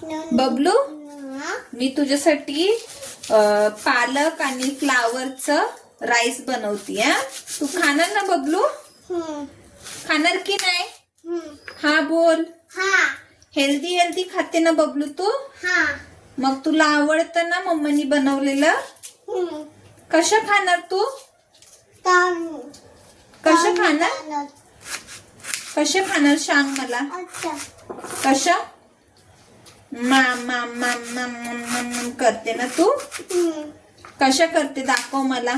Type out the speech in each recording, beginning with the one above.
बबलू, मी तुझ्यासाठी पालक आणि फ्लावरचं राईस बनवती. तू खाणार ना बबलू? खाणार की नाही? हा बोल. हेल्दी हेल्दी खाते ना बबलू तू? मग तुला आवडतं ना मम्मीनी बनवलेलं? कसं खाणार तू? कसं खाणार? कसं खाणार सांग मला. कसं करते ना तू? कशा करते दाखव मला.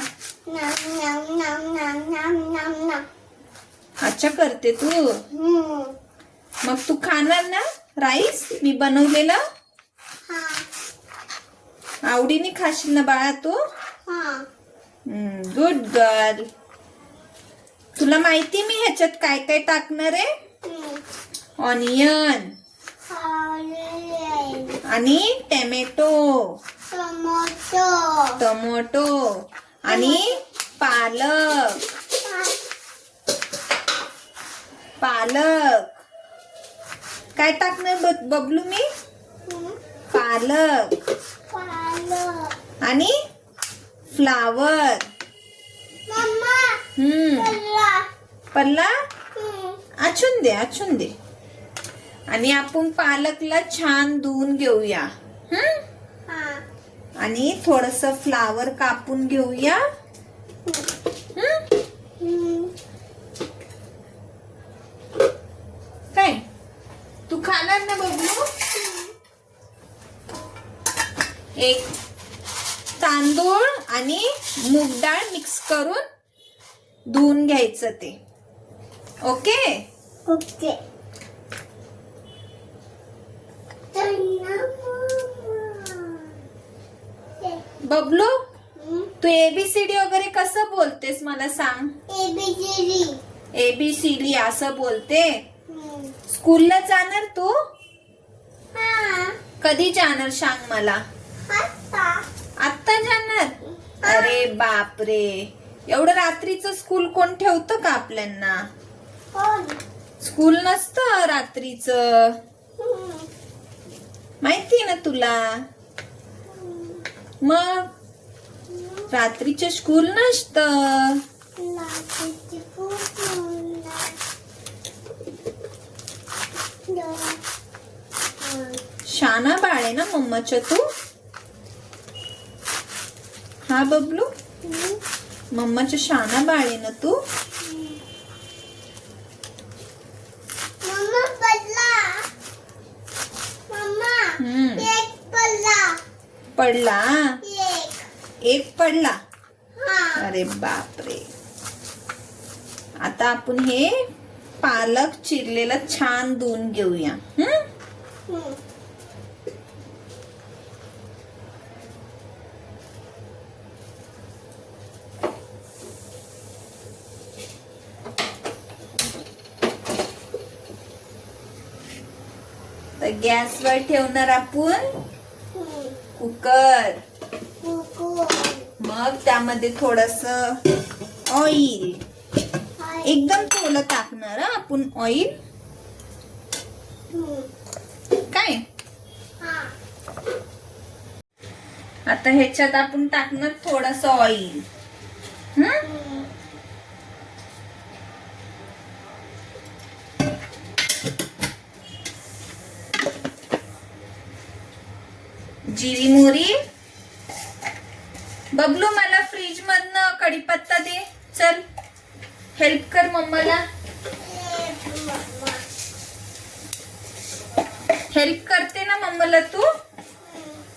अच्छा करते तू. मग तू खाणार ना राईस मी बनवलेलं? आवडीने खाशील ना बाळा तू? Good girl. तुला माहिती मी ह्याच्यात काय काय टाकणार आहे? ऑनियन आणि टोमॅटो आणि पालक. काय टाकणार बबलू मी? पालक आणि फ्लावर. पल्ला आछून दे. आणि आपण पालकला छान धुवून घेऊया. आणि थोडस फ्लावर कापून घेऊया. काय तू खाणार ना बबलू? एक तांदूळ आणि मूग डाळ मिक्स करून धुवून घ्यायचं ते. ओके. बबलू, तू एबीसीडी वगैरे कसं बोलतेस मला सांग. एबीसीडी असं बोलते. स्कूलला जाणार तू? कधी जाणार सांग मला. आत्ता जाणार? अरे बापरे, एवढं रात्रीचं स्कूल कोण ठेवतं का आपल्यांना? स्कूल नसतं रात्रीचं, माहिती ना तुला. मग रात्रीचं स्कूल नसतं. शाना बाळ आहे ना मम्माच्या तू? हा बबलू, मम्माच्या शाना बाळ आहे ना तू? पडला एक पडला. अरे बापरे. आता आपण हे पालक चिरलेला छान धुवून घेऊया. तर गॅसवर ठेवणार आपण कुकर. मग त्यामध्ये थोडस ऑइल, एकदम थोडं टाकणार आपण ऑइल. काय आता ह्याच्यात आपण टाकणार थोडस ऑइल. जिरी मोहरी. बबलू, मला फ्रीज मधनं कढीपत्ता दे. चल हेल्प कर मम्माला. हेल्प करते ना मम्माला तू?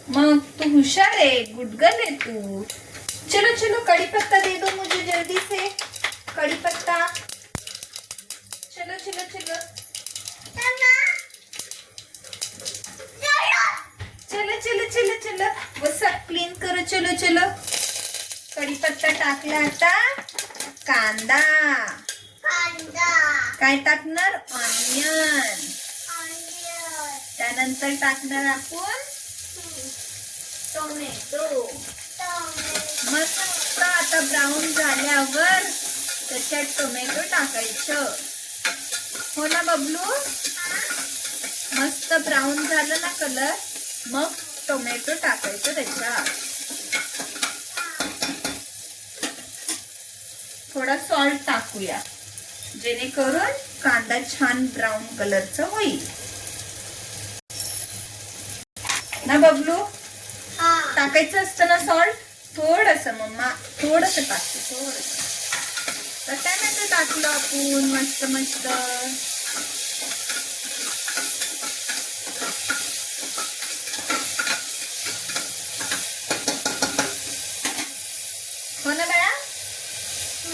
मग तू हुशार आहे, गुड गर्ल आहे तू. चलो कढीपत्ता दे दो मुझे जल्दी से. कढीपत्ता. चलो चलो वो सब क्लीन करो. चलो कढीपत्ता टाकला. आता कांदा. काय टाकणार? ऑनियन. त्यानंतर टाकणार आपण टोमॅटो. मस्त आता ब्राऊन झाल्यावर त्याच्यात टोमॅटो टाकायचं. हो ना बबलू? मस्त मस्त ब्राऊन झालं ना कलर, मग टोमॅटो टाकायचं त्याच्यात. थोडा सॉल्ट टाकूया जेणेकरून कांदा छान ब्राऊन कलरचा होईल ना बबलू. टाकायचं असतं ना सॉल्ट, थोडस मम्मा थोडस टाकते, थोडस. तर टॅमॅटो टाकलं आपण मस्त मस्त. हो ना बाळा.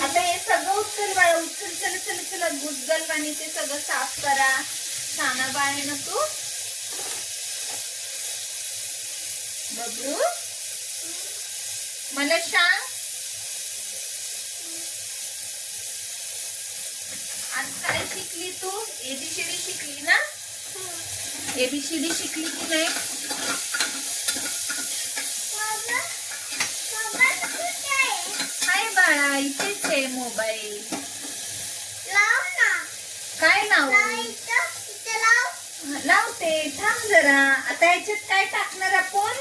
आता हे सगळं उचल बाळा, उचल. चल चल चल, गुजगल पाणी ते सगळं साफ करा. छान बाळे ना तू बबलू. मला सांग, आज काय शिकली तू? एबीसीडी शिकली ना? एबीसीडी शिकली की नाही? हाय बाळा, इथेच आहे मोबाईल. काय लावू? लावते, थांब जरा. आता याच्यात काय टाकणार आपण?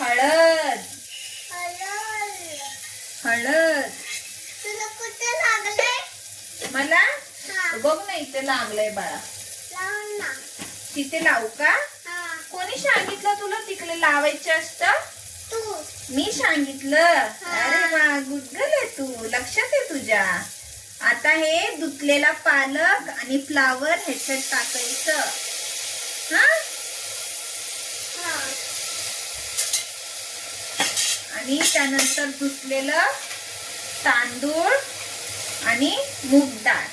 हळद. हळद तुला कुठे लागलंय? मला बघ ना, इथे लागलंय बाळा. तिथे लावू का? कोणी सांगितलं तुला तिकडे लावायचं असतं? तू. मी सांगितलं? अरे वा, गुडगल आहे तू, लक्षात आहे तुझ्या. आता हे धुतलेला पालक आणि फ्लावर ह्याच्यात टाकायचं. आणि त्यानंतर धुतलेलं तांदूळ आणि मूग डाळ.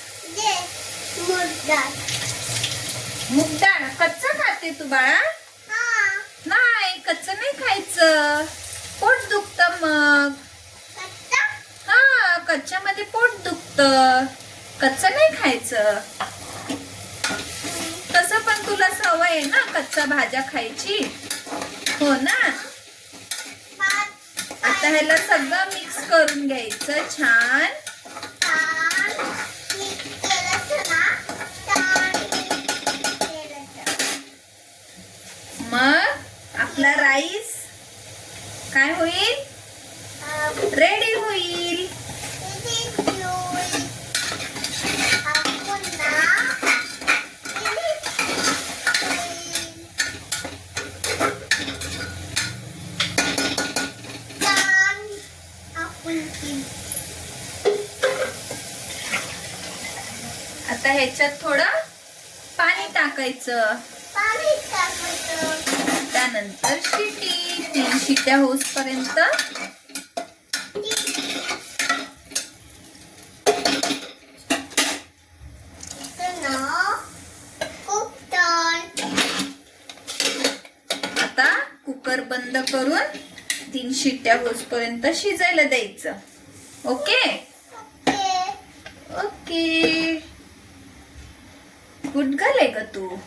मूग डाळ कच्चं खाते तू बाळा? नाही, कच्चं नाही खायचं, पोट दुखतं मग. हा, कच्च्यामध्ये पोट दुखतं, कच्चं नाही खायचं. तसं पण तुला सवय आहे ना कच्च्या भाज्या खायची, हो ना. आता ह्याला सगळं मिक्स करून घ्यायचं छान. मग आपला राईस काय होईल? रेडी होईल. आता ह्याच्यात थोडं पाणी टाकायचं. त्यानंतर शिटी 3 शिट्या होईपर्यंत आता कुकर बंद करून 3 शिट्या होईपर्यंत शिजायला द्यायचं. Okay okay. गुड गर्ल आहे ग तू.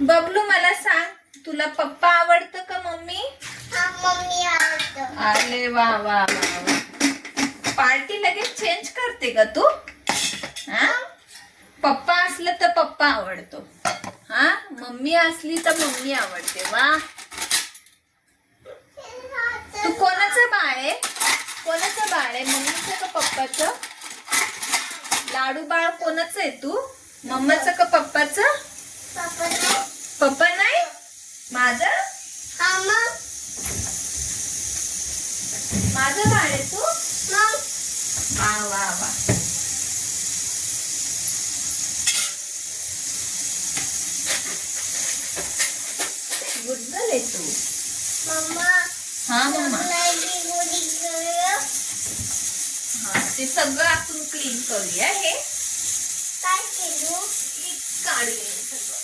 बबलू मला सांग, तुला पप्पा आवडतं का मम्मी? मम्मी आवडतं. अरे वा वा वा, पार्टी लगेच चेंज करते का तू? पप्पा असलं तर पप्पा आवडतो, हा मम्मी असली तर मम्मी आवडते. वा. तू कोणाचं बाळ आहे? कोणाचं बाळ आहे, मम्मीचं का पप्पाचं? लाडू बाळ कोणाचं आहे तू? मम्माचं का पप्पाचं? पप्पा नाही माझं. माझं बाळ आहे तू. वा वा वा. गुड गर्ल आहे तू. हा मम्मा. हा, ते सगळं आपण क्लीन करूया. हे काय केलं? काढूया सगळं.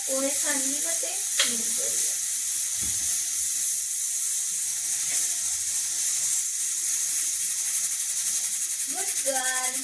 पोहे खाल्ली का ते क्लीन करूया. Good girl.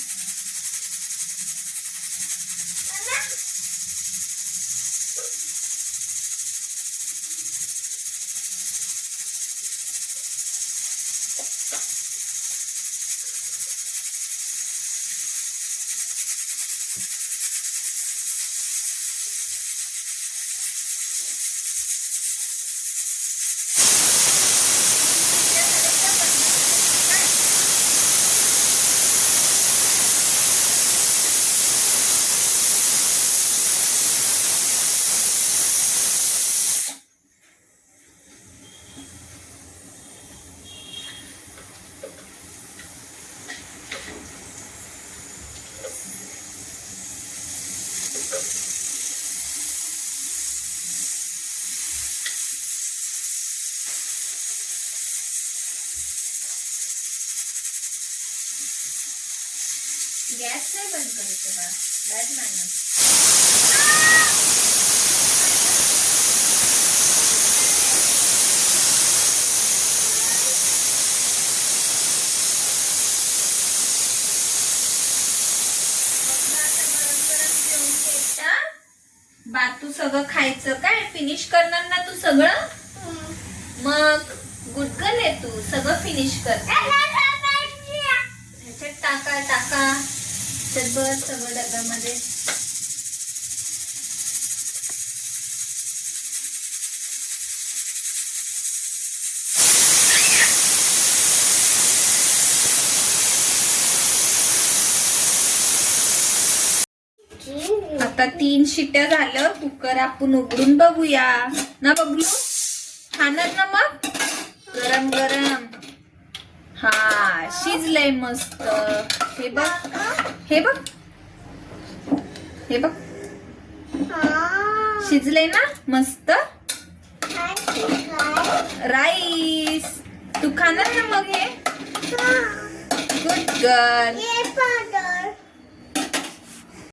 गॅस नाही बंद करायचं बा. बॅट नाही. बातू सगळं खायचं काय फिनिश करणार ना तू सगळं. मग गुडगल आहे तू सगळं फिनिश कर. ह्याच्यात टाका त्यात बस सगळं डब्यामध्ये. आता 3 शिट्ट्या झालं. कुकर आपण उघडून बघूया ना बबलू. खाणार ना मग. गरम गरम. हा शिजलंय मस्त. हे बघ हे बघ हे बघ शिजलंय ना मस्त. राईस तू खाणार ना मग हे. Good girl.